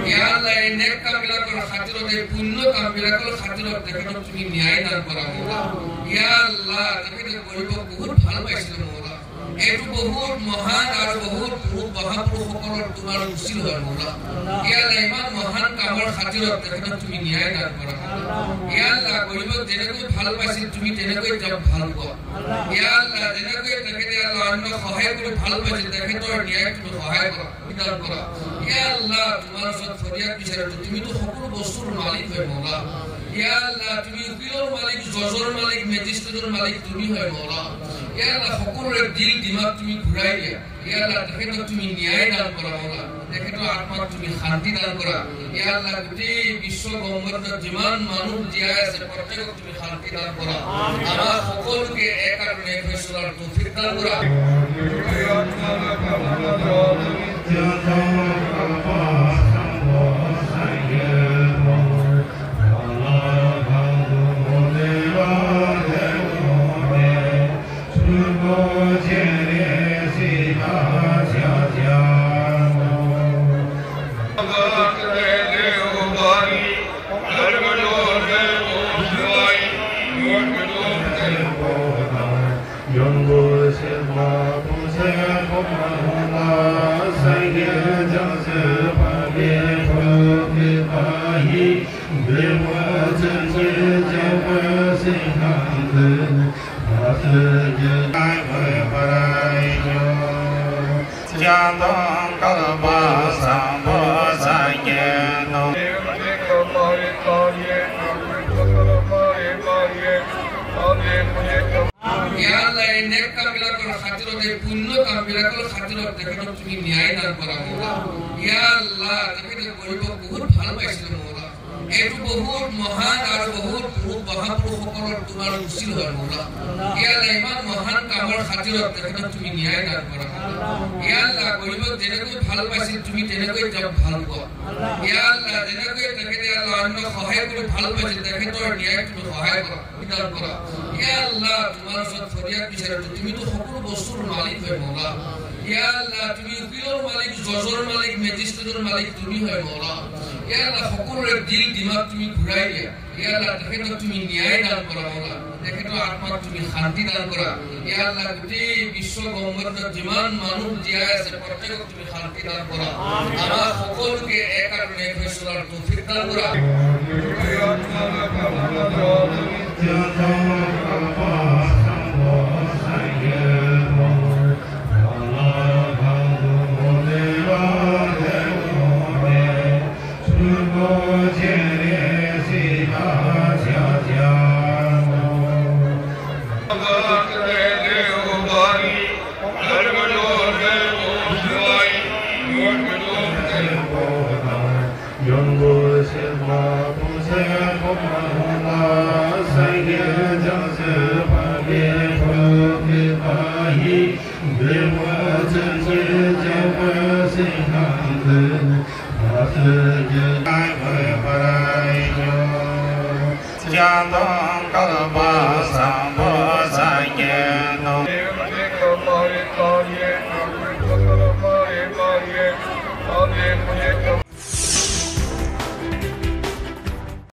ইয়া আল্লাহ এই নেক কামবিলাকৰ খাতিৰত এই পুণ্য কামবিলাকৰ খাতিৰত তেখেতক তুমি ন্যায় দান কৰা মৌলা ইয়া আল্লাহ তেখেতে কৰিব বহুত ভাল পাইছিল মৌলা এইটো বহুত মহান আৰু বহুত মহাপুৰুষসকলৰ তোমাৰ উচিত হয় মৌলা ইয়া আল্লাহ ইমান মহান কামৰ খাতিৰত তেখেতক তুমি ন্যায় দান কৰা ইয়া আল্লাহ কৰিব যেনেকৈ ভাল পাইছিল তুমি তেনেকৈ তেওঁক ভাল পোৱা ইয়া আল্লাহ যেনেকৈ তেখেতে আল্লাহ অন্য সহায় কৰি ভাল পাইছিল তেখেতৰ ন্যায় তুমি সহায় কৰা বিধান কৰা ইয়া আল্লাহ তোমাৰ ওচৰত ফৰিয়াদ বিচাৰিছো তুমিতো সকলো বস্তুৰ মালিক হয় মৌলা ইয়া আল্লাহ তুমি উকিলৰ মালিক জজৰ মালিক মেজিষ্ট্ৰেটৰ মালিক তুমি হয় মৌলা ইয়া আল্লাহ সকলোৰে দিল দিমাগ তুমি ঘূৰাই দিয়া ইয়া আল্লাহ তেখেতক তুমি ন্যায় দান কৰা মৌলা তেখেতৰ আত্মাক তুমি শান্তি দান কৰা ইয়া আল্লাহ গোটেই বিশ্ব ব্ৰহ্মাণ্ডত যিমান মানুহ জীয়াই আছে প্ৰত্যেকক তুমি শান্তি দান কৰা আমাৰ সকলোকে এক আৰু নেক হৈ চলাৰ তৌফিক দান কৰা ইয়া আল্লাহ এই নেক কামবিলাকৰ খাতিৰত এই পুণ্য কামবিলাকৰ খাতিৰত তেখেতক তুমি ন্যায় দান কৰা মৌলা ইয়া আল্লাহ তেখেতে কৰিব বহুত ভাল পাইছিল মৌলা এইটো বহুত মহান আৰু বহুত মহাপুৰুষসকলৰ তোমাৰ উচিত হয় মৌলা ইয়া আল্লাহ ইমান মহান কামৰ খাতিৰত তেখেতক তুমি ন্যায় দান কৰা ইয়া আল্লাহ কৰিব যেনেকৈ ভাল পাইছিল তুমি তেনেকৈ তেওঁক ভাল পোৱা ইয়া আল্লাহ যেনেকৈ তেখেতে আল্লাহ অন্য সহায় কৰি ভাল পাইছিল তেখেতৰ ন্যায় তুমি সহায় কৰা বিধান কৰা ইয়া আল্লাহ তোমাৰ ওচৰত ফৰিয়াদ বিচাৰিছো তুমিতো সকলো বস্তুৰ মালিক হয় মৌলা ইয়া আল্লাহ তুমি উকিলৰ মালিক জজৰ মালিক মেজিষ্ট্ৰেটৰ মালিক তুমি হয় মৌলা ইয়া আল্লাহ সকলোৰে দিল দিমাগ তুমি ঘূৰাই দিয়া ইয়া আল্লাহ তেখেতক তুমি ন্যায় দান কৰা মৌলা তেখেতৰ আত্মাক তুমি শান্তি দান কৰা ইয়া আল্লাহ গোটেই বিশ্ব ব্ৰহ্মাণ্ডত যিমান মানুহ জীয়াই আছে প্ৰত্যেকক তুমি শান্তি দান কৰা আমাৰ সকলোকে এক আৰু নেক হৈ চলাৰ তৌফিক দান কৰা Thank you.